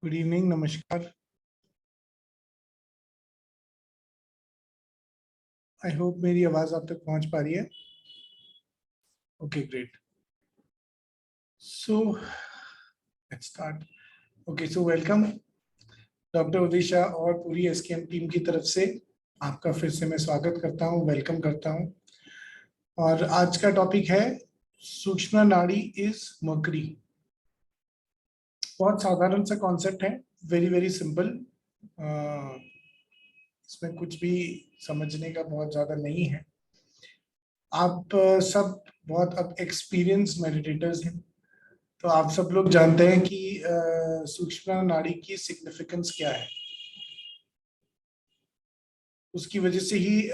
Good evening, नमस्कार। I hope मेरी आवाज आप तक पहुंच पा रही है। Okay, great. So let's start. Okay, so welcome doctor Udisha और पूरी एसकेएम टीम की तरफ से आपका फिर से मैं स्वागत करता हूं, वेलकम करता हूं। और आज का टॉपिक है सूक्ष्म नाड़ी इज मर्करी। बहुत साधारण सा कॉन्सेप्ट है, वेरी वेरी सिंपल। इसमें कुछ भी समझने का बहुत ज्यादा नहीं है। आप सब बहुत अब एक्सपीरियंस मेडिटेटर्स हैं, तो आप सब लोग जानते हैं कि सूक्ष्म नाड़ी की सिग्निफिकेंस क्या है। उसकी वजह से ही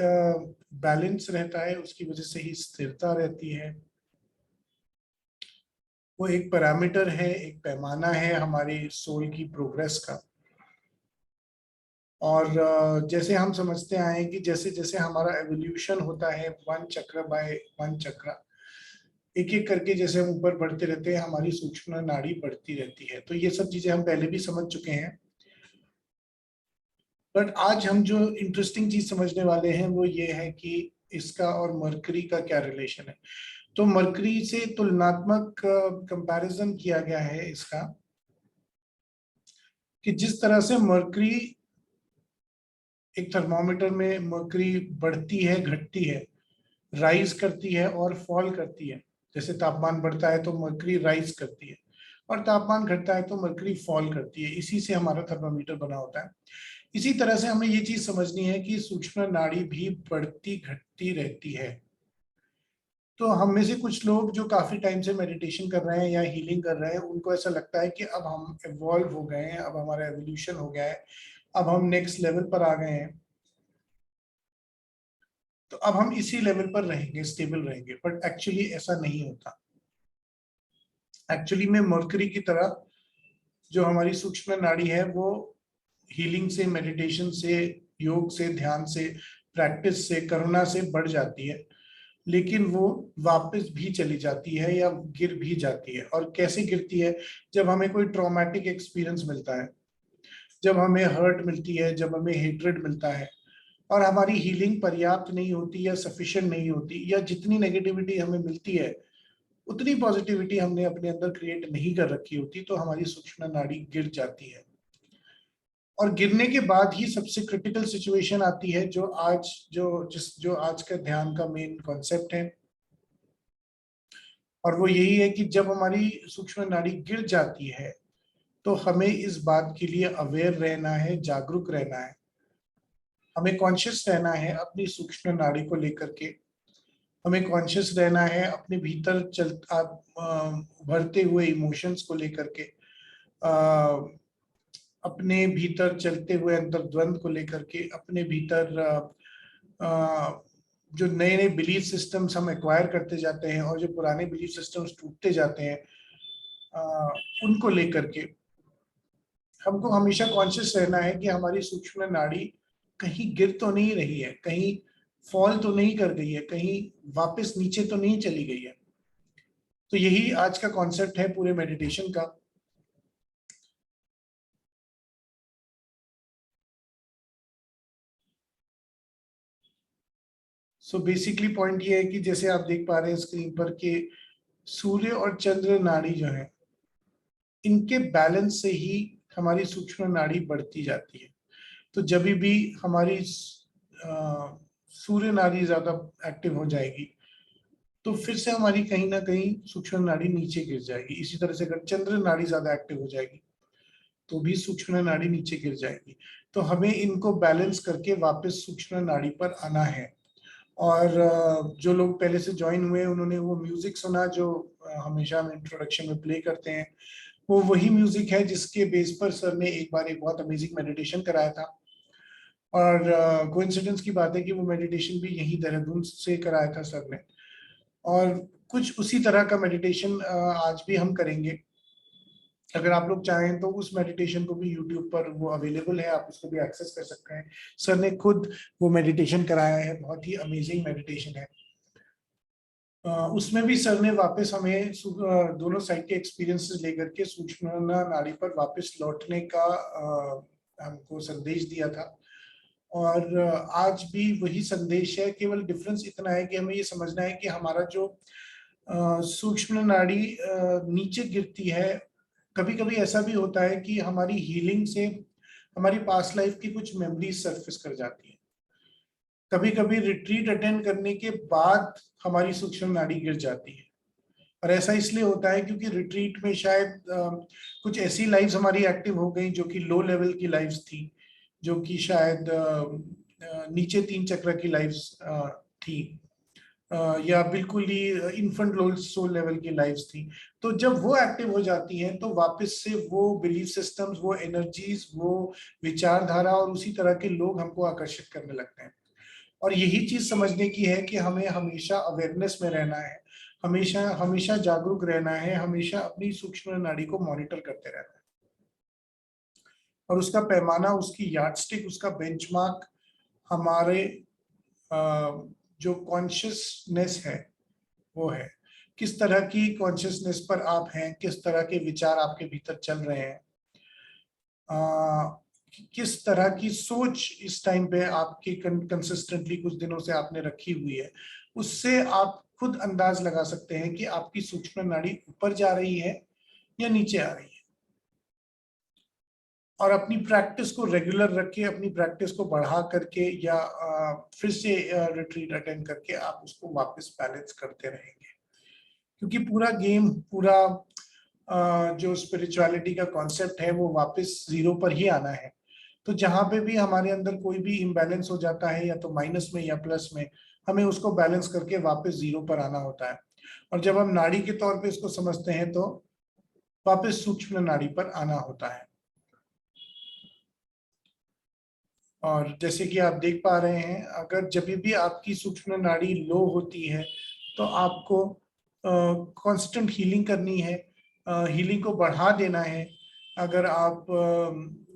बैलेंस रहता है, उसकी वजह से ही स्थिरता रहती है। वो एक पैरामीटर है, एक पैमाना है हमारी सोल की प्रोग्रेस का। और जैसे हम समझते आए हैं कि जैसे जैसे हमारा एवोल्यूशन होता है वन चक्र बाय वन चक्र, एक एक करके जैसे हम ऊपर बढ़ते रहते हैं, हमारी सूक्ष्म नाड़ी बढ़ती रहती है। तो ये सब चीजें हम पहले भी समझ चुके हैं। बट आज हम जो इंटरेस्टिंग चीज समझने वाले हैं वो ये है कि इसका और मरकरी का क्या रिलेशन है। तो मरकरी से तुलनात्मक कंपैरिजन किया गया है इसका, कि जिस तरह से मरकरी एक थर्मोमीटर में मरकरी बढ़ती है, घटती है, राइज करती है और फॉल करती है। जैसे तापमान बढ़ता है तो मरकरी राइज करती है, और तापमान घटता है तो मरकरी फॉल करती है। इसी से हमारा थर्मोमीटर बना होता है। इसी तरह से हमें ये चीज समझनी है कि सूक्ष्म नाड़ी भी बढ़ती घटती रहती है। तो हम में से कुछ लोग जो काफी टाइम से मेडिटेशन कर रहे हैं या हीलिंग कर रहे हैं, उनको ऐसा लगता है कि अब हम इवॉल्व हो गए हैं, अब हमारा एवोल्यूशन हो गया है, अब हम नेक्स्ट लेवल पर आ गए हैं, तो अब हम इसी लेवल पर रहेंगे, स्टेबल रहेंगे। बट एक्चुअली ऐसा नहीं होता। एक्चुअली में मर्करी की तरह जो हमारी सूक्ष्म नाड़ी है वो हीलिंग से, मेडिटेशन से, योग से, ध्यान से, प्रैक्टिस से, करुणा से बढ़ जाती है। लेकिन वो वापस भी चली जाती है या गिर भी जाती है। और कैसे गिरती है? जब हमें कोई ट्रॉमेटिक एक्सपीरियंस मिलता है, जब हमें हर्ट मिलती है, जब हमें हेट्रेड मिलता है, और हमारी हीलिंग पर्याप्त नहीं होती या सफिशिएंट नहीं होती, या जितनी नेगेटिविटी हमें मिलती है उतनी पॉजिटिविटी हमने अपने अंदर क्रिएट नहीं कर रखी होती, तो हमारी सूक्ष्म नाड़ी गिर जाती है। और गिरने के बाद ही सबसे क्रिटिकल सिचुएशन आती है, जो आज का ध्यान का मेन कॉन्सेप्ट है। और वो यही है कि जब हमारी सूक्ष्म नाड़ी गिर जाती है तो हमें इस बात के लिए अवेयर रहना है, जागरूक रहना है, हमें कॉन्शियस रहना है अपनी सूक्ष्म नाड़ी को लेकर के। हमें कॉन्शियस रहना है अपने भीतर उभरते हुए इमोशंस को लेकर के, अपने भीतर चलते हुए अंतर द्वंद को लेकर के, अपने भीतर जो नए नए बिलीफ सिस्टम्स हम एक्वायर करते जाते हैं और जो पुराने बिलीफ सिस्टम्स टूटते जाते हैं, उनको लेकर के हमको हमेशा कॉन्शियस रहना है कि हमारी सूक्ष्म नाड़ी कहीं गिर तो नहीं रही है, कहीं फॉल तो नहीं कर गई है, कहीं वापस नीचे तो नहीं चली गई है। तो यही आज का कॉन्सेप्ट है पूरे मेडिटेशन का। सो बेसिकली पॉइंट ये है कि जैसे आप देख पा रहे हैं स्क्रीन पर कि सूर्य और चंद्र नाड़ी जो है, इनके बैलेंस से ही हमारी सूक्ष्म नाड़ी बढ़ती जाती है। तो जब भी हमारी सूर्य नाड़ी ज्यादा एक्टिव हो जाएगी तो फिर से हमारी कहीं ना कहीं सूक्ष्म नाड़ी नीचे गिर जाएगी। इसी तरह से अगर चंद्र नाड़ी ज्यादा एक्टिव हो जाएगी तो भी सूक्ष्म नाड़ी नीचे गिर जाएगी। तो हमें इनको बैलेंस करके वापस सूक्ष्म नाड़ी पर आना है। और जो लोग पहले से ज्वाइन हुए उन्होंने वो म्यूजिक सुना जो हमेशा हम इंट्रोडक्शन में प्ले करते हैं। वो वही म्यूजिक है जिसके बेस पर सर ने एक बार एक बहुत अमेजिंग मेडिटेशन कराया था। और कोइंसिडेंस की बात है कि वो मेडिटेशन भी यही देहरादून से कराया था सर ने। और कुछ उसी तरह का मेडिटेशन आज भी हम करेंगे। अगर आप लोग चाहें तो उस मेडिटेशन को भी यूट्यूब पर वो अवेलेबल है, आप उसको भी एक्सेस कर सकते हैं। सर ने खुद वो मेडिटेशन कराया है, बहुत ही अमेजिंग मेडिटेशन है। उसमें भी सर ने वापस हमें दोनों साइड के एक्सपीरियंसेस लेकर के सूक्ष्म नाड़ी पर वापस लौटने का हमको संदेश दिया था। और आज भी वही संदेश है, केवल डिफरेंस इतना है कि हमें ये समझना है कि हमारा जो सूक्ष्म नाड़ी नीचे गिरती है, कभी कभी ऐसा भी होता है कि हमारी हीलिंग से हमारी पास्ट लाइफ की कुछ मेमोरीज सरफेस कर जाती है। कभी कभी रिट्रीट अटेंड करने के बाद हमारी सूक्ष्म नाड़ी गिर जाती है, और ऐसा इसलिए होता है क्योंकि रिट्रीट में शायद कुछ ऐसी लाइव्स हमारी एक्टिव हो गई जो कि लो लेवल की लाइव्स थी, जो कि शायद नीचे 3 चक्र की लाइव्स थी, या बिल्कुल ही इन्फेंट लो सोल लेवल की लाइव्स थी। तो जब वो एक्टिव हो जाती हैं तो वापस से वो बिलीफ सिस्टम्स, वो एनर्जीज, वो विचारधारा और उसी तरह के लोग हमको आकर्षित करने लगते हैं। और यही चीज समझने की है कि हमें हमेशा अवेयरनेस में रहना है, हमेशा हमेशा जागरूक रहना है, हमेशा अपनी सूक्ष्म नाड़ी को मॉनिटर करते रहना है। और उसका पैमाना, उसकी यार्डस्टिक, उसका बेंचमार्क हमारे जो कॉन्शियसनेस है वो है। किस तरह की कॉन्शियसनेस पर आप हैं, किस तरह के विचार आपके भीतर चल रहे हैं, किस तरह की सोच इस टाइम पे आपकी कंसिस्टेंटली कुछ दिनों से आपने रखी हुई है, उससे आप खुद अंदाज लगा सकते हैं कि आपकी सूक्ष्म नाड़ी ऊपर जा रही है या नीचे आ रही है। और अपनी प्रैक्टिस को रेगुलर रख के, अपनी प्रैक्टिस को बढ़ा करके या फिर से रिट्रीट अटेंड करके आप उसको वापस बैलेंस करते रहेंगे। क्योंकि पूरा गेम, पूरा जो स्पिरिचुअलिटी का कॉन्सेप्ट है वो वापस जीरो पर ही आना है। तो जहां पे भी हमारे अंदर कोई भी इम्बैलेंस हो जाता है, या तो माइनस में या प्लस में, हमें उसको बैलेंस करके वापस जीरो पर आना होता है। और जब हम नाड़ी के तौर पे इसको समझते हैं तो वापस सूक्ष्म नाड़ी पर आना होता है। और जैसे कि आप देख पा रहे हैं, अगर जब भी आपकी सूक्ष्म नाड़ी लो होती है तो आपको कांस्टेंट हीलिंग करनी है, हीलिंग को बढ़ा देना है। अगर आप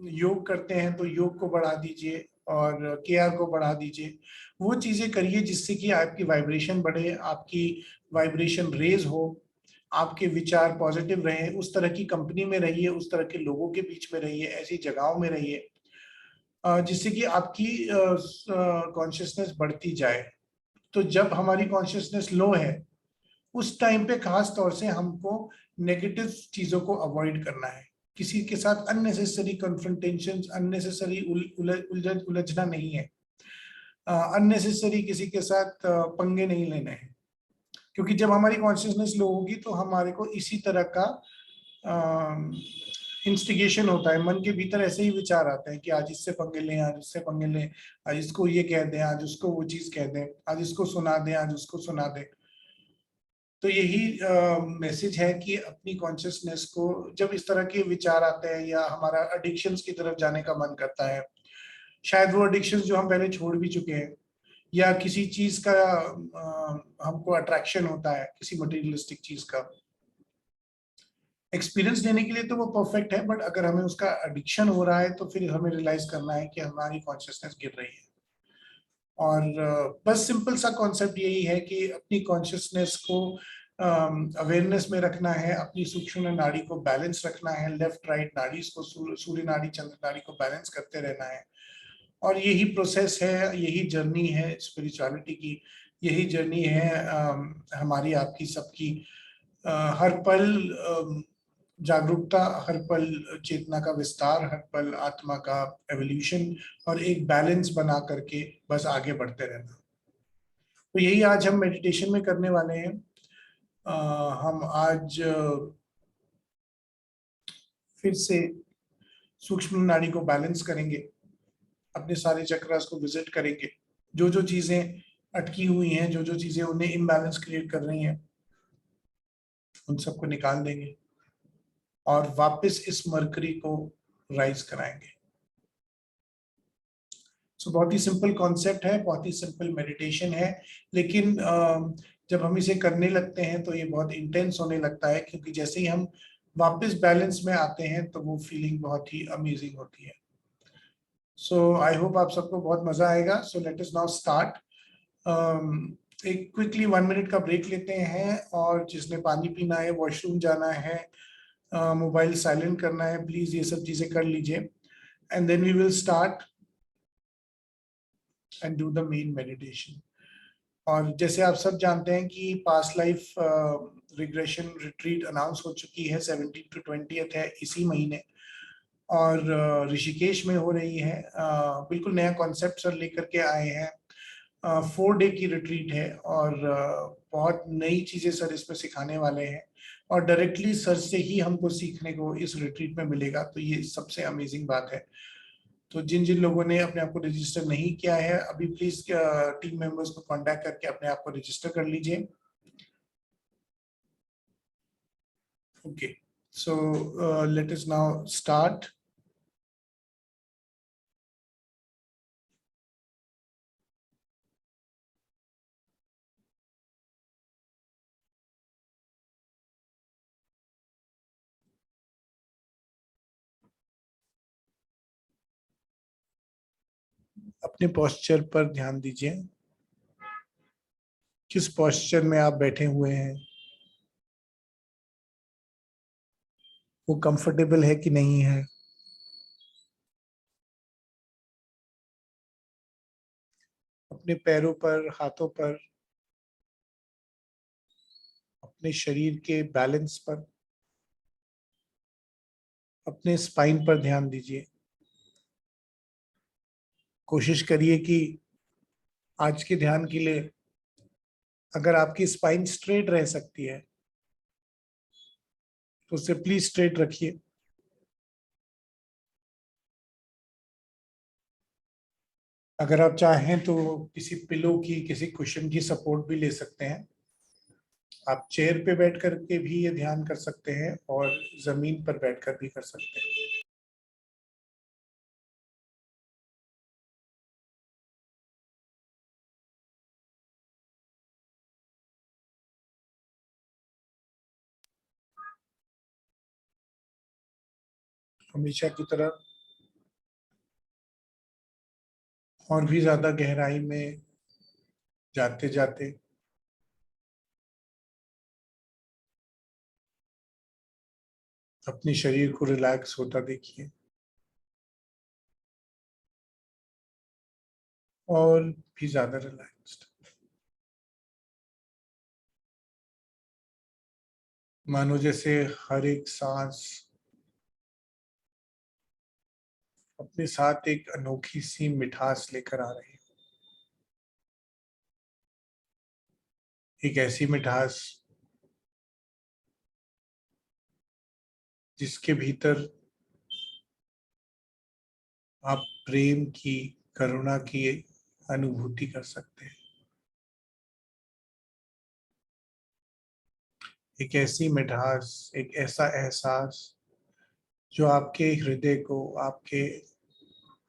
योग करते हैं तो योग को बढ़ा दीजिए और केआर को बढ़ा दीजिए। वो चीजें करिए जिससे कि आपकी वाइब्रेशन बढ़े, आपकी वाइब्रेशन रेज हो, आपके विचार पॉजिटिव रहे। उस तरह की कंपनी में रहिए, उस तरह के लोगों के बीच में रहिए, ऐसी जगहों में रहिए जिससे कि आपकी कॉन्शियसनेस बढ़ती जाए। तो जब हमारी कॉन्शियसनेस लो है उस टाइम पे खास तौर से हमको नेगेटिव चीजों को अवॉइड करना है। किसी के साथ अननेसेसरी कन्फ्रंटेशन, अननेसेसरी उलझना नहीं है, अननेसेसरी किसी के साथ पंगे नहीं लेने हैं। क्योंकि जब हमारी कॉन्शियसनेस लो होगी तो हमारे को इसी तरह का इंस्टिगेशन होता है, मन के भीतर ऐसे ही विचार आते हैं कि आज इससे पंगे लें, आज इससे पंगे लें, आज इसको ये कह दें, आज उसको वो चीज कह दें, आज इसको सुना दें, आज उसको सुना दें। तो यही मैसेज है कि अपनी कॉन्शियसनेस को, जब इस तरह के विचार आते हैं या हमारा एडिक्शंस की तरफ जाने का मन करता है, शायद वो एडिक्शंस जो हम पहले छोड़ भी चुके हैं, या किसी चीज का हमको अट्रैक्शन होता है, किसी मटेरियलिस्टिक चीज का एक्सपीरियंस लेने के लिए, तो वो परफेक्ट है। बट अगर हमें उसका एडिक्शन हो रहा है तो फिर हमें रियलाइज करना है कि हमारी कॉन्शियसनेस गिर रही है। और बस सिंपल सा कॉन्सेप्ट यही है कि अपनी कॉन्शियसनेस को अवेयरनेस में रखना है, अपनी सूक्ष्म नाड़ी को बैलेंस रखना है, लेफ्ट राइट नाड़ी को, सूर्य नाड़ी चंद्र नाड़ी को बैलेंस करते रहना है। और यही प्रोसेस है, यही जर्नी है स्पिरिचुअलिटी की, यही जर्नी है हमारी आपकी सबकी। हर पल जागरूकता, हर पल चेतना का विस्तार, हर पल आत्मा का एवोल्यूशन, और एक बैलेंस बना करके बस आगे बढ़ते रहना। तो यही आज हम मेडिटेशन में करने वाले हैं। हम आज फिर से सूक्ष्म नाड़ी को बैलेंस करेंगे, अपने सारे चक्रास को विजिट करेंगे, जो जो चीजें अटकी हुई हैं, जो जो चीजें उन्हें इम्बैलेंस क्रिएट कर रही हैं, उन सबको निकाल देंगे और वापस इस मरकरी को राइज कराएंगे। सो बहुत ही सिंपल कॉन्सेप्ट है, बहुत ही सिंपल मेडिटेशन है, लेकिन जब हम इसे करने लगते हैं तो ये बहुत इंटेंस होने लगता है, क्योंकि जैसे ही हम वापस बैलेंस में आते हैं तो वो फीलिंग बहुत ही अमेजिंग होती है। सो आई होप आप सबको बहुत मजा आएगा। So let us now start. एक क्विकली 1 मिनट का ब्रेक लेते हैं, और जिसने पानी पीना है, वॉशरूम जाना है, मोबाइल साइलेंट करना है, प्लीज ये सब चीजें कर लीजिए, and then we will start and do the main meditation. और जैसे आप सब जानते हैं कि past life regression retreat announce हो चुकी है, 17 to 20 है इसी महीने, और ऋषिकेश में हो रही है। बिल्कुल नया कॉन्सेप्ट सर लेकर के आए हैं। 4 डे की रिट्रीट है, और बहुत नई चीजें सर इसमें सिखाने वाले हैं, और डायरेक्टली सर से ही हमको सीखने को इस रिट्रीट में मिलेगा, तो ये सबसे अमेजिंग बात है। तो जिन जिन लोगों ने अपने आप को रजिस्टर नहीं किया है अभी, प्लीज टीम मेंबर्स को कांटेक्ट करके अपने आप को रजिस्टर कर लीजिए। Okay, so let us now start. अपने पोस्चर पर ध्यान दीजिए, किस पोस्चर में आप बैठे हुए हैं, वो कंफर्टेबल है कि नहीं है। अपने पैरों पर, हाथों पर, अपने शरीर के बैलेंस पर, अपने स्पाइन पर ध्यान दीजिए। कोशिश करिए कि आज के ध्यान के लिए अगर आपकी स्पाइन स्ट्रेट रह सकती है तो उसे प्लीज स्ट्रेट रखिए। अगर आप चाहें तो किसी पिलो की, किसी कुशन की सपोर्ट भी ले सकते हैं। आप चेयर पे बैठ करके भी ये ध्यान कर सकते हैं, और जमीन पर बैठकर भी कर सकते हैं। हमेशा की तरह और भी ज्यादा गहराई में जाते जाते अपने शरीर को रिलैक्स होता देखिए, और भी ज्यादा रिलैक्स्ड। मानो जैसे हर एक सांस अपने साथ एक अनोखी सी मिठास लेकर आ रही है। एक ऐसी मिठास जिसके भीतर आप प्रेम की, करुणा की अनुभूति कर सकते हैं। एक ऐसी मिठास, एक ऐसा एहसास जो आपके हृदय को, आपके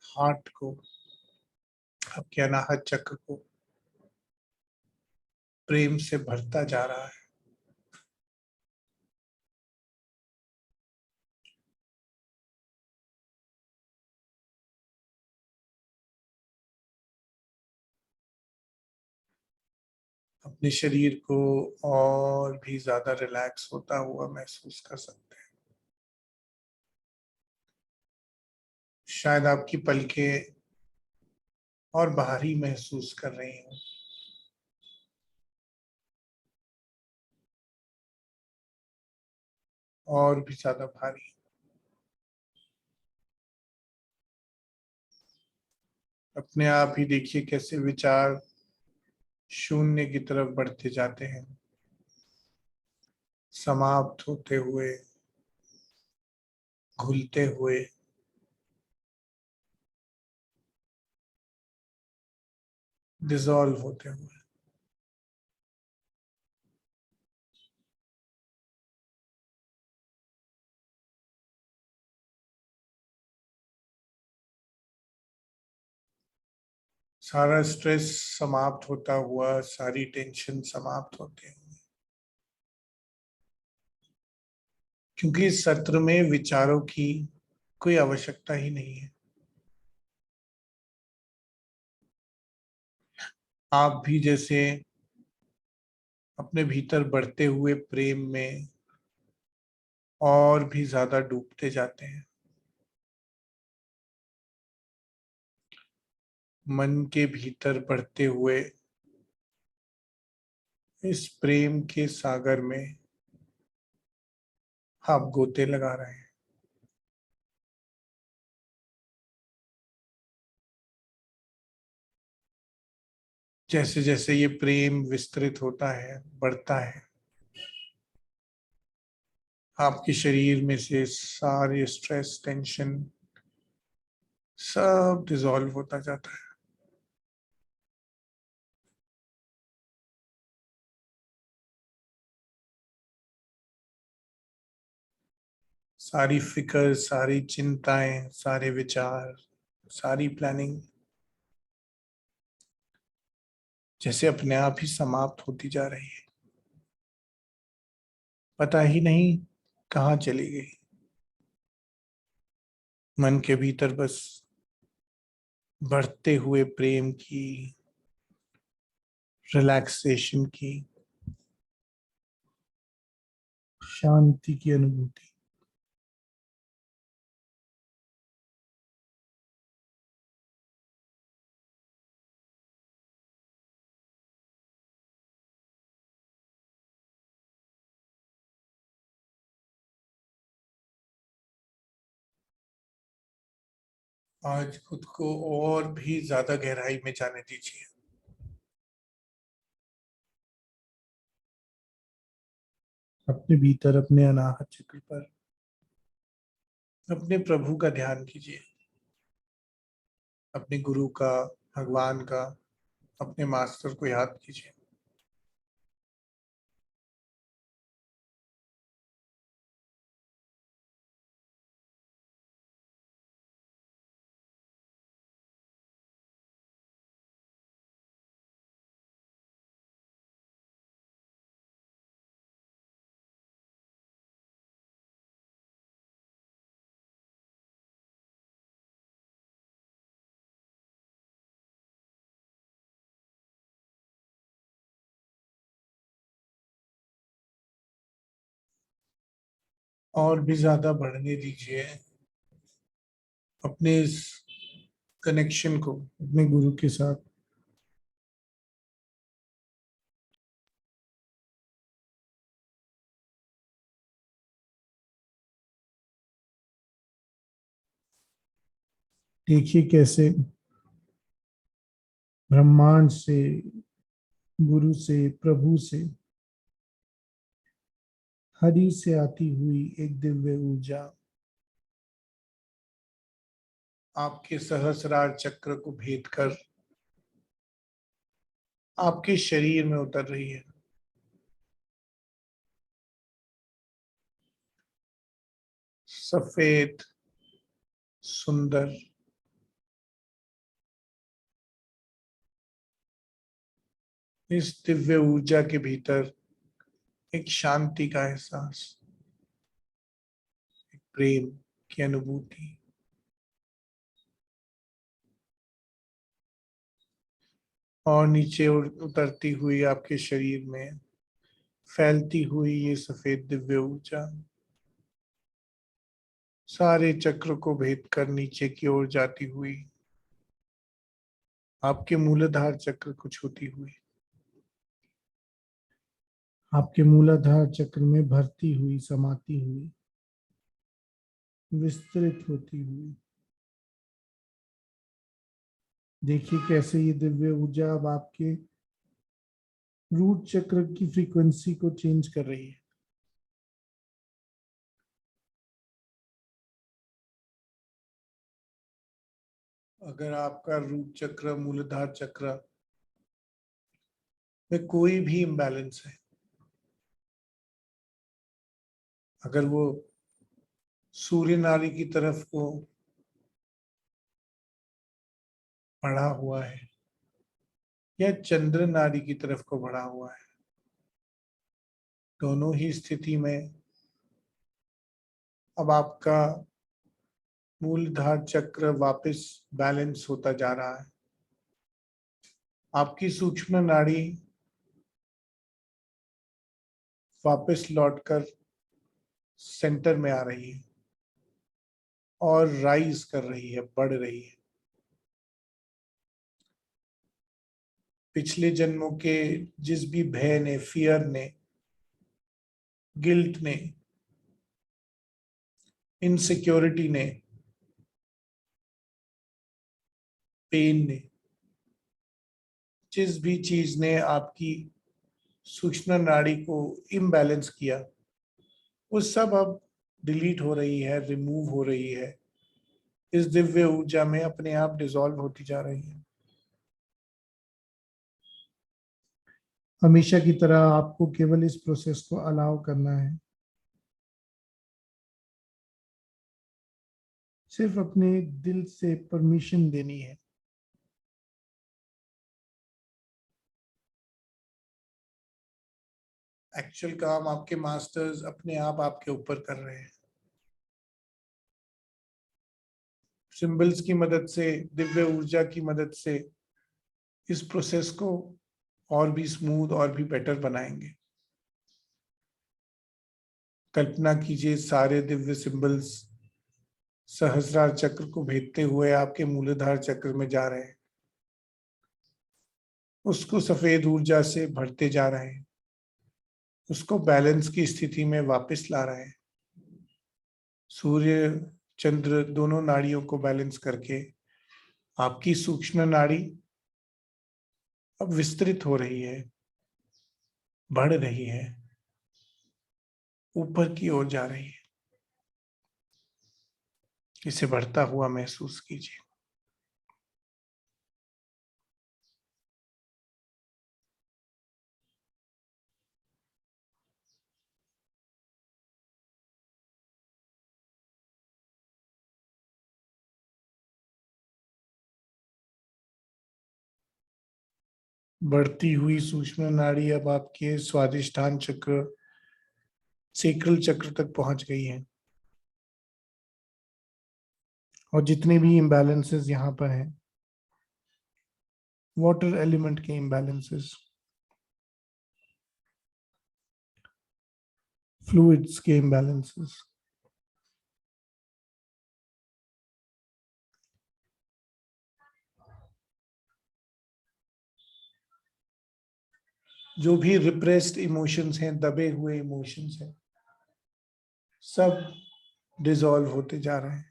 हार्ट को, आपके अनाहत चक्र को प्रेम से भरता जा रहा है। अपने शरीर को और भी ज्यादा रिलैक्स होता हुआ महसूस कर सकते हैं। शायद आपकी पलकें और बाहरी महसूस कर रही हूँ, और भी ज्यादा भारी। अपने आप ही देखिए कैसे विचार शून्य की तरफ बढ़ते जाते हैं, समाप्त होते हुए, घुलते हुए, डिसॉल्व होते हुए। सारा स्ट्रेस समाप्त होता हुआ, सारी टेंशन समाप्त होते हुए, क्योंकि इस सत्र में विचारों की कोई आवश्यकता ही नहीं है। आप भी जैसे अपने भीतर बढ़ते हुए प्रेम में और भी ज्यादा डूबते जाते हैं। मन के भीतर बढ़ते हुए इस प्रेम के सागर में आप गोते लगा रहे हैं। जैसे जैसे ये प्रेम विस्तृत होता है, बढ़ता है, आपके शरीर में से सारे स्ट्रेस, टेंशन सब डिसॉल्व होता जाता है। सारी फिक्र, सारी चिंताएं, सारे विचार, सारी प्लानिंग जैसे अपने आप ही समाप्त होती जा रही है। पता ही नहीं कहाँ चली गई। मन के भीतर बस बढ़ते हुए प्रेम की, रिलैक्सेशन की, शांति की अनुभूति। आज खुद को और भी ज्यादा गहराई में जाने दीजिए। अपने भीतर अपने अनाहत चक्र पर अपने प्रभु का ध्यान कीजिए, अपने गुरु का, भगवान का, अपने मास्टर को याद कीजिए। और भी ज्यादा बढ़ने दीजिए अपने इस कनेक्शन को अपने गुरु के साथ। देखिए कैसे ब्रह्मांड से, गुरु से, प्रभु से, हरि से आती हुई एक दिव्य ऊर्जा आपके सहस्रार चक्र को भेद कर आपके शरीर में उतर रही है। सफेद, सुंदर, इस दिव्य ऊर्जा के भीतर एक शांति का एहसास, एक प्रेम की अनुभूति, और नीचे उतरती हुई आपके शरीर में फैलती हुई ये सफेद दिव्य ऊर्जा सारे चक्र को भेद कर नीचे की ओर जाती हुई आपके मूलाधार चक्र को छूती हुई आपके मूलाधार चक्र में भरती हुई, समाती हुई, विस्तृत होती हुई। देखिए कैसे ये दिव्य ऊर्जा अब आपके रूट चक्र की फ्रीक्वेंसी को चेंज कर रही है। अगर आपका रूट चक्र, मूलाधार चक्र में कोई भी इम्बैलेंस है, अगर वो सूर्य नाड़ी की तरफ को बढ़ा हुआ है या चंद्र नाड़ी की तरफ को बढ़ा हुआ है, दोनों ही स्थिति में अब आपका मूलधार चक्र वापस बैलेंस होता जा रहा है। आपकी सूक्ष्म नाड़ी वापस लौटकर सेंटर में आ रही है और राइज कर रही है, बढ़ रही है। पिछले जन्मों के जिस भी भय ने, फियर ने, गिल्ट ने, इनसिक्योरिटी ने, पेन ने, जिस भी चीज ने आपकी सूक्ष्म नाड़ी को इम्बैलेंस किया, वो सब अब डिलीट हो रही है, रिमूव हो रही है, इस दिव्य ऊर्जा में अपने आप डिसॉल्व होती जा रही है। हमेशा की तरह आपको केवल इस प्रोसेस को अलाउ करना है, सिर्फ अपने दिल से परमिशन देनी है। एक्चुअल काम आपके मास्टर्स अपने आप आपके ऊपर कर रहे हैं। सिंबल्स की मदद से, दिव्य ऊर्जा की मदद से इस प्रोसेस को और भी स्मूथ और भी बेटर बनाएंगे। कल्पना कीजिए सारे दिव्य सिंबल्स सहस्रार चक्र को भेदते हुए आपके मूलाधार चक्र में जा रहे हैं, उसको सफेद ऊर्जा से भरते जा रहे हैं, उसको बैलेंस की स्थिति में वापस ला रहे हैं। सूर्य चंद्र दोनों नाड़ियों को बैलेंस करके आपकी सूक्ष्म नाड़ी अब विस्तृत हो रही है, बढ़ रही है, ऊपर की ओर जा रही है। इसे बढ़ता हुआ महसूस कीजिए। बढ़ती हुई सूक्ष्म नाड़ी अब आपके स्वादिष्ठान चक्र, सेक्रल चक्र तक पहुंच गई है। और जितने भी इम्बैलेंसेस यहाँ पर हैं, वाटर एलिमेंट के इम्बैलेंसेस, फ्लूइड्स के इम्बैलेंसेस, जो भी रिप्रेस्ड इमोशंस हैं, दबे हुए इमोशंस हैं, सब डिसॉल्व होते जा रहे हैं।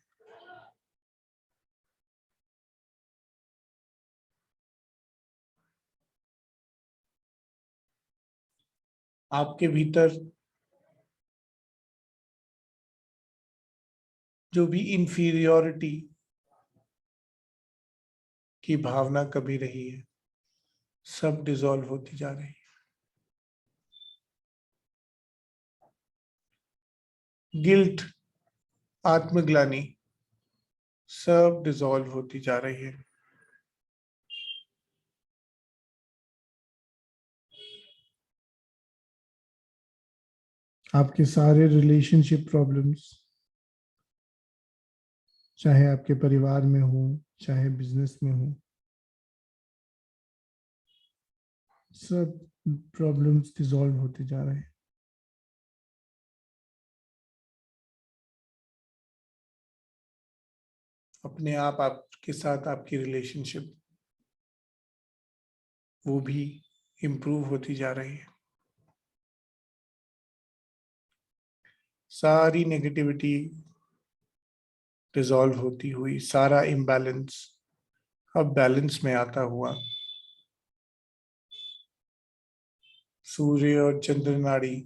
आपके भीतर जो भी इंफीरियोरिटी की भावना कभी रही है, सब डिसॉल्व होती जा रही है। गिल्ट, आत्मग्लानि, सब डिसॉल्व होती जा रही है। आपके सारे रिलेशनशिप प्रॉब्लम्स, चाहे आपके परिवार में हो, चाहे बिजनेस में हो, सब प्रॉब्लम्स डिसॉल्व होते जा रहे हैं। अपने आप आपके साथ आपकी रिलेशनशिप वो भी इम्प्रूव होती जा रही है। सारी नेगेटिविटी डिसॉल्व होती हुई, सारा इम्बैलेंस अब बैलेंस में आता हुआ सूर्य और चंद्र नाड़ी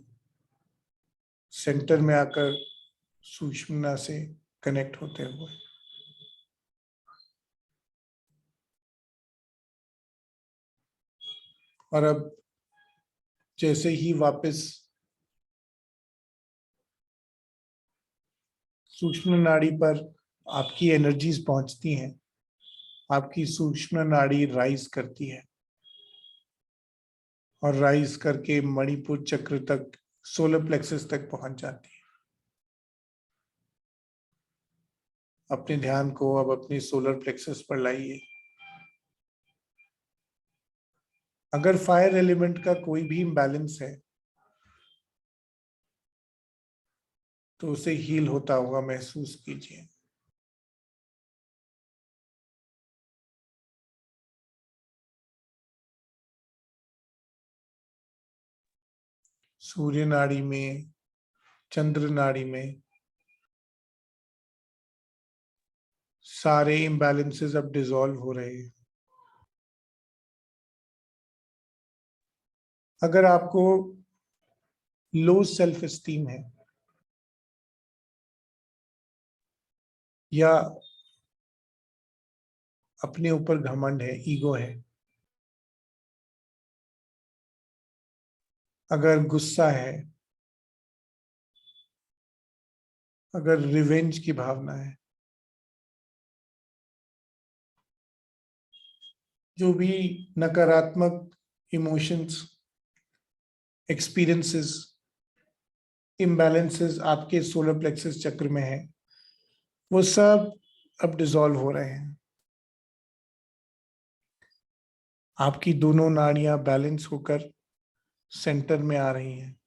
सेंटर में आकर सूक्ष्मता से कनेक्ट होते हुए और अब जैसे ही वापस सूक्ष्म नाड़ी पर आपकी एनर्जीज पहुंचती हैं, आपकी सूक्ष्म नाड़ी राइज करती है और राइज करके मणिपुर चक्र तक, सोलर प्लेक्सस तक पहुंच जाती है। अपने ध्यान को अब अपने सोलर प्लेक्सस पर लाइए। अगर फायर एलिमेंट का कोई भी इम्बैलेंस है तो उसे हील होता हुआ महसूस कीजिए। सूर्य नाड़ी में, चंद्र नाड़ी में सारे इम्बैलेंसेस अब डिसॉल्व हो रहे हैं। अगर आपको लो सेल्फ एस्टीम है या अपने ऊपर घमंड है, ईगो है, अगर गुस्सा है, अगर रिवेंज की भावना है, जो भी नकारात्मक इमोशंस, एक्सपीरियंसेस, इम्बैलेंसेस आपके सोलर प्लेक्सस चक्र में है, वो सब अब डिसॉल्व हो रहे हैं। आपकी दोनों नाड़ियां बैलेंस होकर सेंटर में आ रही हैं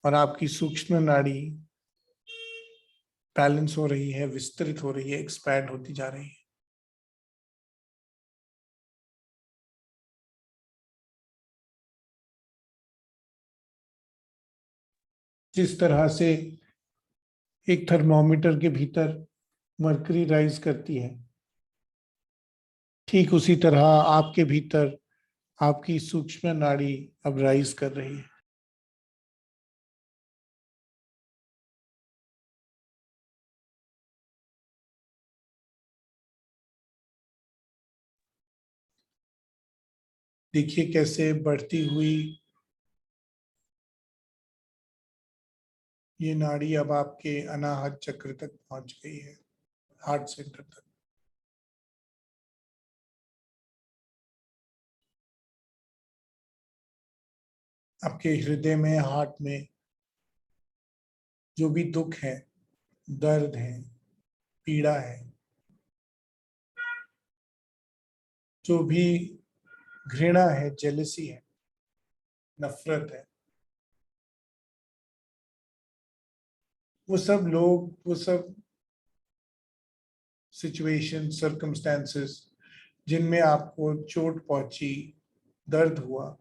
और आपकी सूक्ष्म नाड़ी बैलेंस हो रही है, विस्तृत हो रही है, एक्सपैंड होती जा रही है। जिस तरह से एक थर्मोमीटर के भीतर मर्करी राइज करती है, ठीक उसी तरह आपके भीतर आपकी सूक्ष्म नाड़ी अब राइज कर रही है। देखिए कैसे बढ़ती हुई ये नाड़ी अब आपके अनाहत चक्र तक पहुंच गई है, हार्ट सेंटर तक। आपके हृदय में, हार्ट में जो भी दुख है, दर्द है, पीड़ा है, जो भी घृणा है, जेलसी है, नफरत है, वो सब लोग, वो सब सिचुएशन, सर्कमस्टेंसेस जिनमें आपको चोट पहुंची, दर्द हुआ,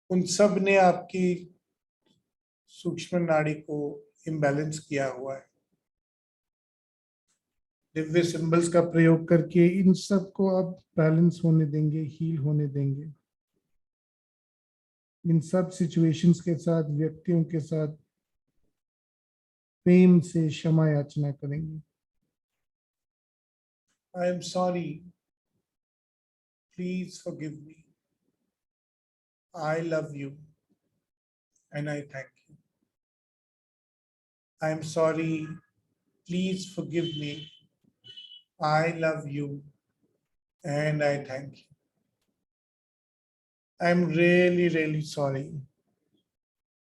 उन सब ने आपकी सूक्ष्म नाड़ी को इम्बैलेंस किया हुआ है। दिव्य सिंबल्स का प्रयोग करके इन सब को आप बैलेंस होने देंगे, हील होने देंगे। इन सब सिचुएशंस के साथ, व्यक्तियों के साथ प्रेम से क्षमा याचना करेंगे। I am sorry, please forgive me, I love you and I thank you. I am sorry, please forgive me, I love you and I thank you. I am really really sorry,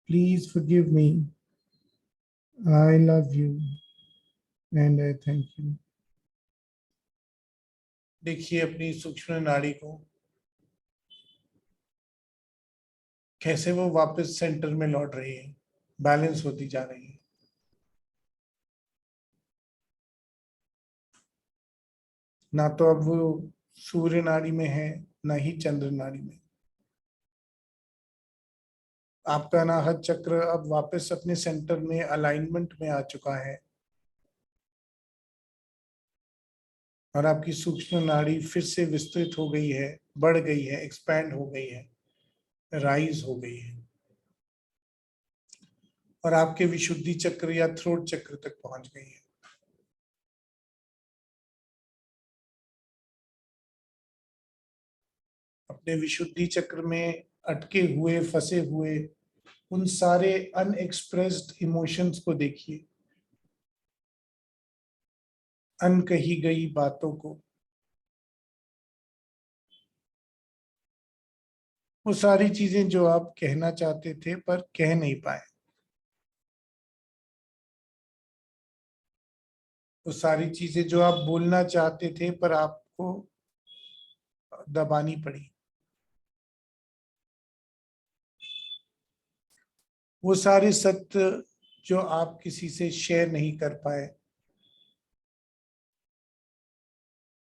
please forgive me, I love you and I thank you. देखिए अपनी सूक्ष्म नाड़ी को कैसे वो वापस centre में लौट रही है, बैलेंस होती जा रही है। ना तो अब वो सूर्य नाड़ी में है, ना ही चंद्र नाड़ी में। आपका अनाहत चक्र अब वापस अपने सेंटर में, अलाइनमेंट में आ चुका है और आपकी सूक्ष्म नाड़ी फिर से विस्तृत हो गई है, बढ़ गई है, एक्सपैंड हो गई है, राइज हो गई है और आपके विशुद्धि चक्र या थ्रोट चक्र तक पहुंच गई है। अपने विशुद्धि चक्र में अटके हुए, फंसे हुए उन सारे अनएक्सप्रेस्ड इमोशंस को देखिए, अनकही गई बातों को, वो सारी चीजें जो आप कहना चाहते थे पर कह नहीं पाए, वो सारी चीजें जो आप बोलना चाहते थे पर आपको दबानी पड़ी, वो सारे सत्य जो आप किसी से शेयर नहीं कर पाए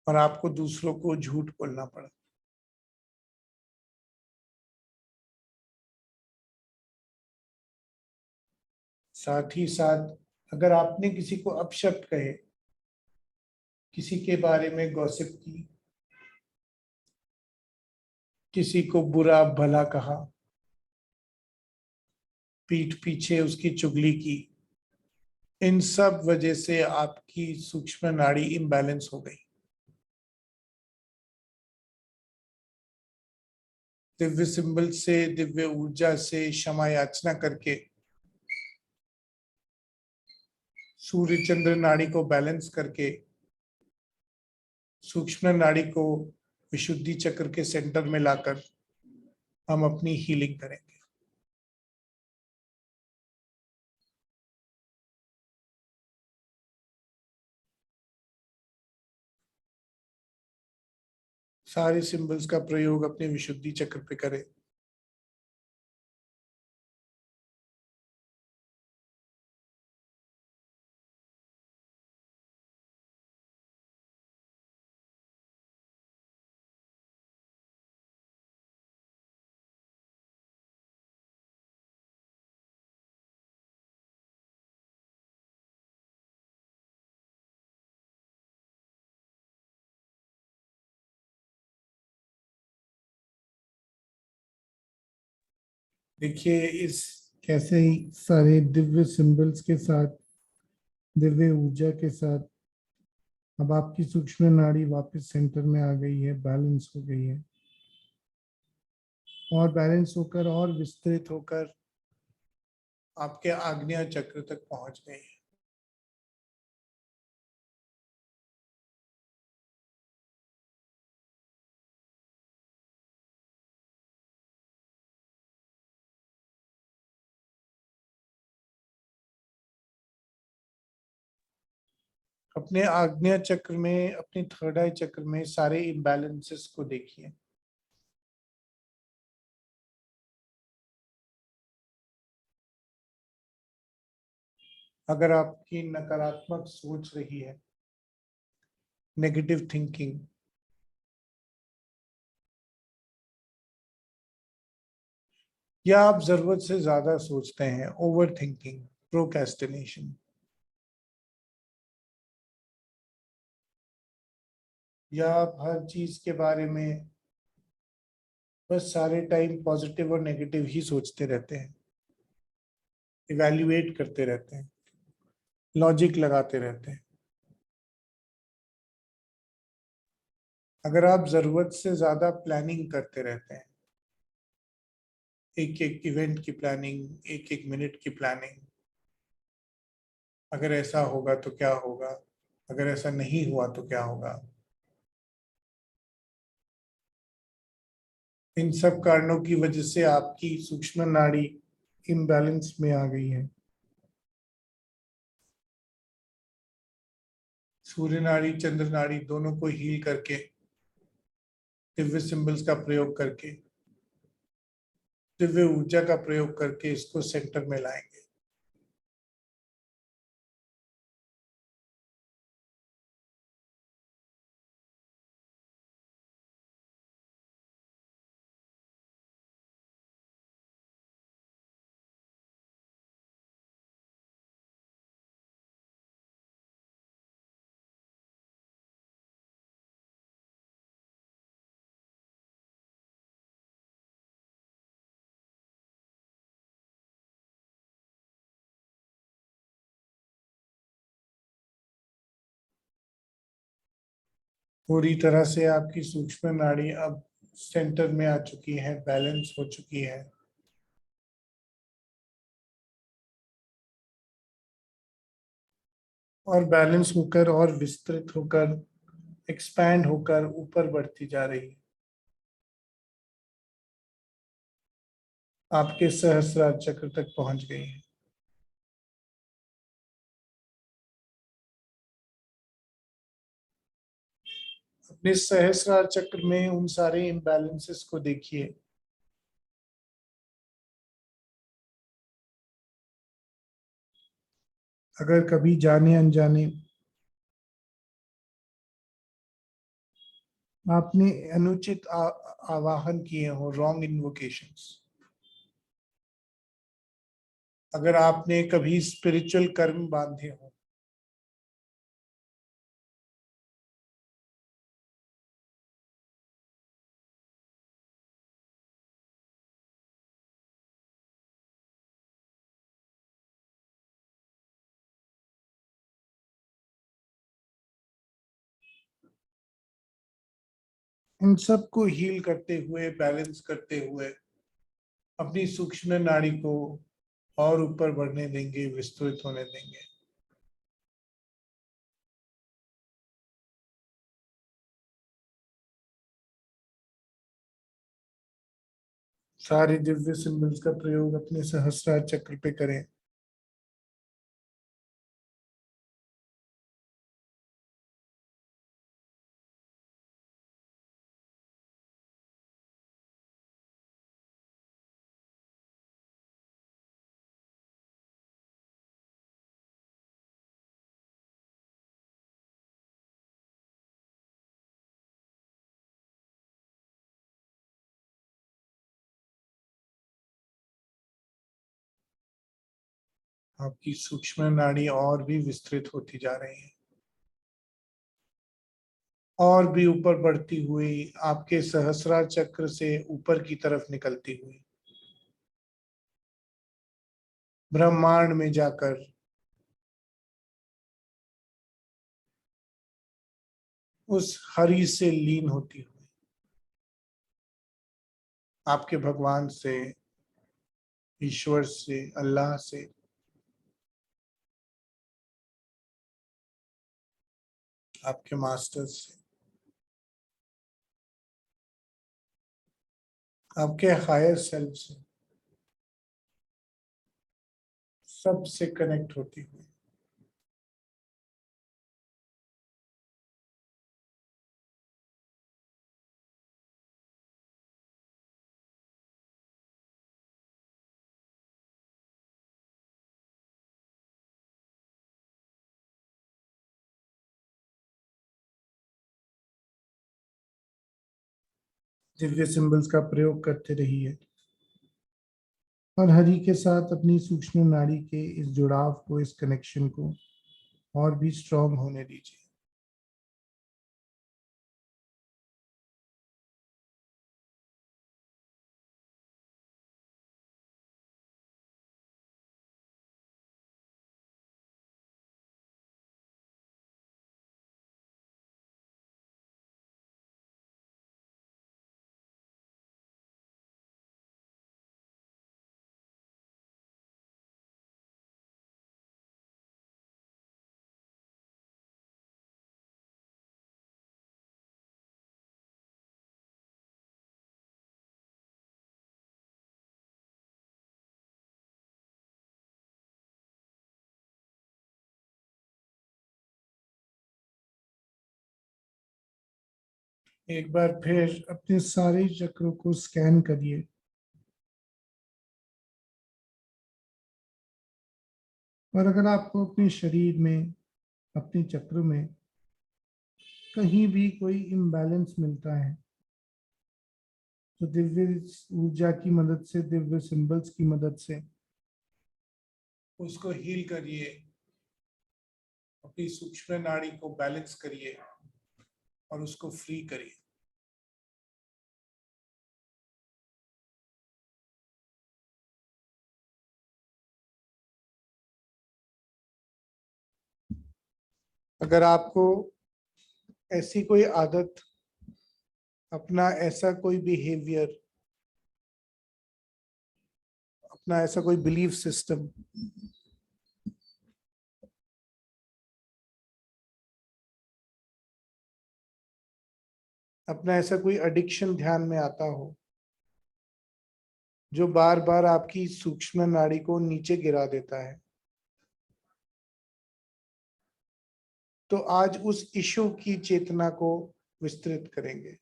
और आपको दूसरों को झूठ बोलना पड़ा। साथ ही साथ अगर आपने किसी को अपशब्द कहे, किसी के बारे में गॉसिप की, किसी को बुरा भला कहा, पीठ पीछे उसकी चुगली की, इन सब वजह से आपकी सूक्ष्म नाड़ी इम्बैलेंस हो गई। दिव्य सिंबल से, दिव्य ऊर्जा से क्षमा याचना करके सूर्य चंद्र नाड़ी को बैलेंस करके सूक्ष्म नाड़ी को विशुद्धि चक्र के सेंटर में लाकर हम अपनी हीलिंग करेंगे। सारे सिंबल्स का प्रयोग अपने विशुद्धि चक्र पे करें। देखिए, इस कैसे ही सारे दिव्य सिंबल्स के साथ, दिव्य ऊर्जा के साथ अब आपकी सूक्ष्म नाड़ी वापस सेंटर में आ गई है, बैलेंस हो गई है और बैलेंस होकर और विस्तृत होकर आपके आग्नेय चक्र तक पहुंच गई है। अपने आग्नेय चक्र में, अपने थर्ड आई चक्र में सारे इम्बैलेंसेस को देखिए। अगर आपकी नकारात्मक सोच रही है, नेगेटिव थिंकिंग, या आप जरूरत से ज्यादा सोचते हैं, ओवर थिंकिंग, प्रोक्रेस्टिनेशन, या आप हर चीज के बारे में बस सारे टाइम पॉजिटिव और नेगेटिव ही सोचते रहते हैं, इवैल्यूएट करते रहते हैं, लॉजिक लगाते रहते हैं, अगर आप जरूरत से ज्यादा प्लानिंग करते रहते हैं, एक एक इवेंट की प्लानिंग, एक एक मिनट की प्लानिंग, अगर ऐसा होगा तो क्या होगा, अगर ऐसा नहीं हुआ तो क्या होगा, इन सब कारणों की वजह से आपकी सूक्ष्म नाड़ी इम्बैलेंस में आ गई है। सूर्य नाड़ी, चंद्र नाड़ी दोनों को हील करके, दिव्य सिंबल्स का प्रयोग करके, दिव्य ऊर्जा का प्रयोग करके इसको सेंटर में लाएंगे। पूरी तरह से आपकी सूक्ष्म नाड़ी अब सेंटर में आ चुकी है, बैलेंस हो चुकी है। और बैलेंस होकर और विस्तृत होकर, एक्सपैंड होकर ऊपर बढ़ती जा रही है। आपके सहस्रार चक्र तक पहुंच गई है। अपने सहस्रार चक्र में उन सारे इम्बैलेंसेस को देखिए। अगर कभी जाने अनजाने आपने अनुचित आवाहन किए हो, रॉन्ग इन्वोकेशंस, अगर आपने कभी स्पिरिचुअल कर्म बांधे हो, इन सब को हील करते हुए, बैलेंस करते हुए अपनी सूक्ष्म नाड़ी को और ऊपर बढ़ने देंगे, विस्तृत होने देंगे। सारे दिव्य सिंबल्स का प्रयोग अपने सहस्रार चक्र पे करें। आपकी सूक्ष्म नाड़ी और भी विस्तृत होती जा रही है, और भी ऊपर बढ़ती हुई, आपके सहस्रार चक्र से ऊपर की तरफ निकलती हुई, ब्रह्मांड में जाकर उस हरि से लीन होती हुई, आपके भगवान से, ईश्वर से, अल्लाह से, आपके मास्टर से, आपके हायर सेल्फ से, सबसे कनेक्ट होती हुई, दिव्य सिंबल्स का प्रयोग करते रहिए और हरि के साथ अपनी सूक्ष्म नाड़ी के इस जुड़ाव को, इस कनेक्शन को और भी स्ट्रांग होने दीजिए। एक बार फिर अपने सारे चक्रों को स्कैन करिए और अगर आपको अपने शरीर में, अपने चक्र में कहीं भी कोई इम्बैलेंस मिलता है, तो दिव्य ऊर्जा की मदद से, दिव्य सिंबल्स की मदद से उसको हील करिए, अपनी सूक्ष्म नाड़ी को बैलेंस करिए और उसको फ्री करिए। अगर आपको ऐसी कोई आदत, अपना ऐसा कोई बिहेवियर, अपना ऐसा कोई बिलीफ सिस्टम, अपना ऐसा कोई एडिक्शन ध्यान में आता हो जो बार बार आपकी सूक्ष्म नाड़ी को नीचे गिरा देता है, तो आज उस इशू की चेतना को विस्तृत करेंगे।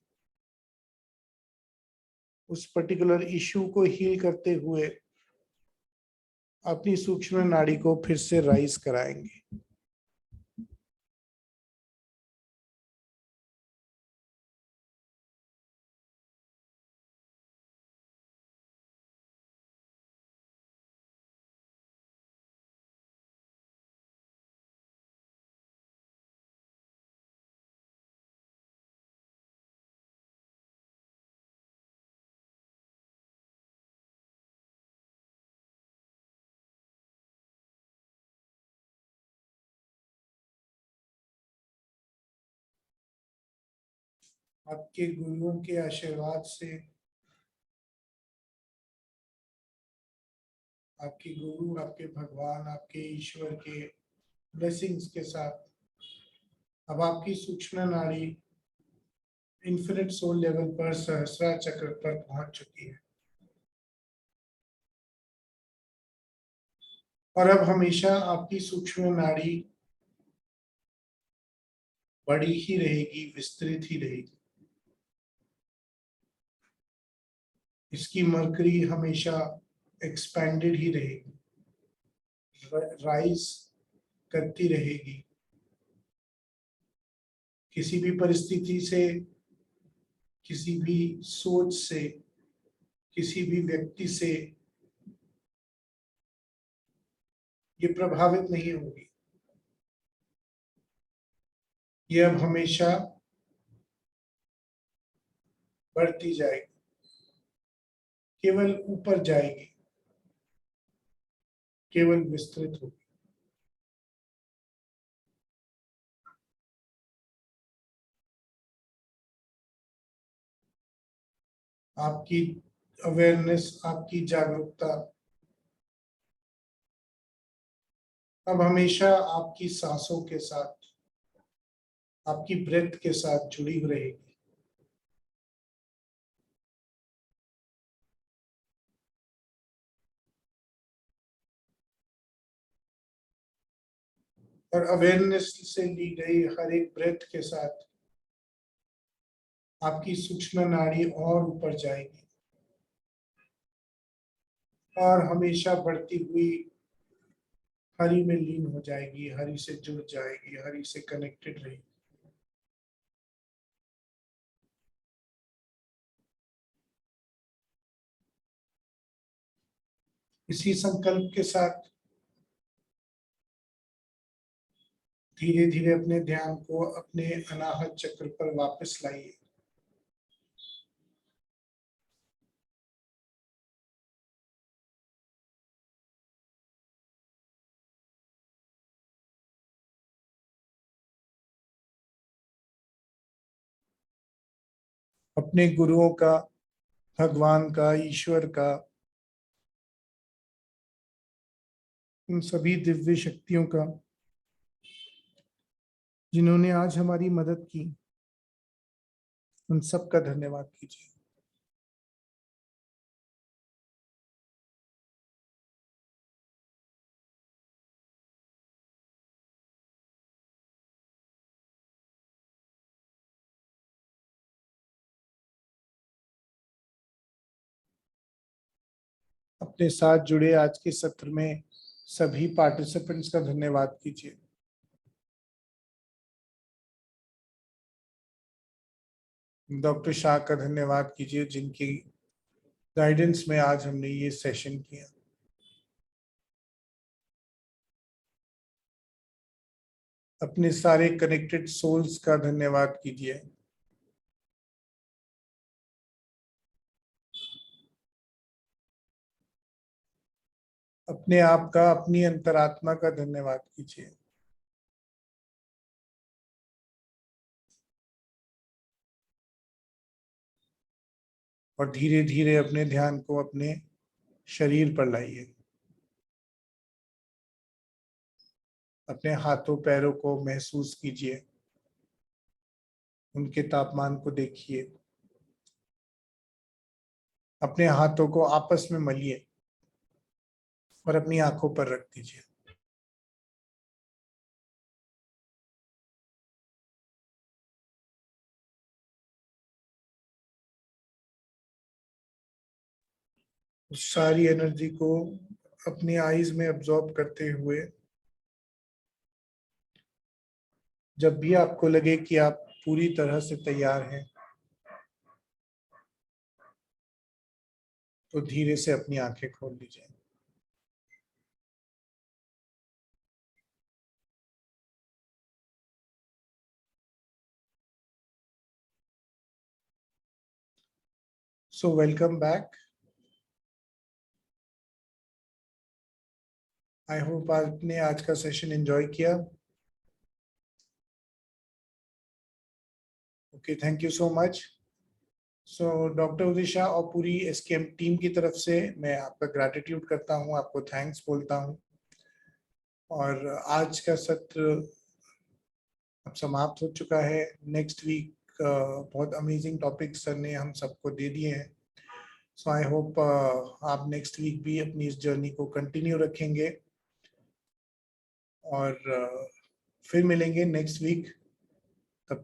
उस पर्टिकुलर इशू को हील करते हुए अपनी सूक्ष्म नाड़ी को फिर से राइज कराएंगे। आपके गुरुओं के आशीर्वाद से, आपके गुरु, आपके भगवान, आपके ईश्वर के ब्लेसिंग्स के साथ अब आपकी सूक्ष्म नाड़ी इन्फिनिट सोल लेवल पर सहस्रार चक्र पर पहुंच चुकी है और अब हमेशा आपकी सूक्ष्म नाड़ी बड़ी ही रहेगी, विस्तृत ही रहेगी। इसकी मरकरी हमेशा एक्सपेंडेड ही रहेगी, राइज करती रहेगी। किसी भी परिस्थिति से, किसी भी सोच से, किसी भी व्यक्ति से ये प्रभावित नहीं होगी। ये अब हमेशा बढ़ती जाएगी, केवल ऊपर जाएगी, केवल विस्तृत होगी। आपकी अवेयरनेस, आपकी जागरूकता अब हमेशा आपकी सांसों के साथ, आपकी ब्रेथ के साथ जुड़ी रहेगी। और अवेयरनेस से ली गई हर एक ब्रेथ के साथ आपकी सूक्ष्म नाड़ी और ऊपर जाएगी और हमेशा बढ़ती हुई हरि में लीन हो जाएगी, हरि से जुड़ जाएगी, हरि से कनेक्टेड रहेगी। इसी संकल्प के साथ धीरे धीरे अपने ध्यान को अपने अनाहत चक्र पर वापस लाइए। अपने गुरुओं का, भगवान का, ईश्वर का, उन सभी दिव्य शक्तियों का जिन्होंने आज हमारी मदद की, उन सब का धन्यवाद कीजिए। अपने साथ जुड़े आज के सत्र में सभी पार्टिसिपेंट्स का धन्यवाद कीजिए। डॉक्टर शाह का धन्यवाद कीजिए जिनकी गाइडेंस में आज हमने ये सेशन किया। अपने सारे कनेक्टेड सोल्स का धन्यवाद कीजिए। अपने आप का, अपनी अंतरात्मा का धन्यवाद कीजिए। और धीरे धीरे अपने ध्यान को अपने शरीर पर लाइए। अपने हाथों पैरों को महसूस कीजिए, उनके तापमान को देखिए। अपने हाथों को आपस में मलिए और अपनी आंखों पर रख दीजिए। उस सारी एनर्जी को अपनी आईज में अब्जॉर्ब करते हुए जब भी आपको लगे कि आप पूरी तरह से तैयार हैं तो धीरे से अपनी आंखें खोल लीजिए। So welcome back. I hope आपने आज का सेशन एंजॉय किया। Okay, thank you so much. So doctor Udisha और पूरी एसकेएम टीम की तरफ से मैं आपका ग्रैटिट्यूड करता हूँ, आपको थैंक्स बोलता हूँ। और आज का सत्र अब समाप्त हो चुका है। नेक्स्ट वीक बहुत अमेजिंग टॉपिक सर ने हम सबको दे दिए हैं। सो आई होप आप नेक्स्ट वीक भी अपनी इस जर्नी को कंटिन्यू रखेंगे और फिर मिलेंगे नेक्स्ट वीक। तब तक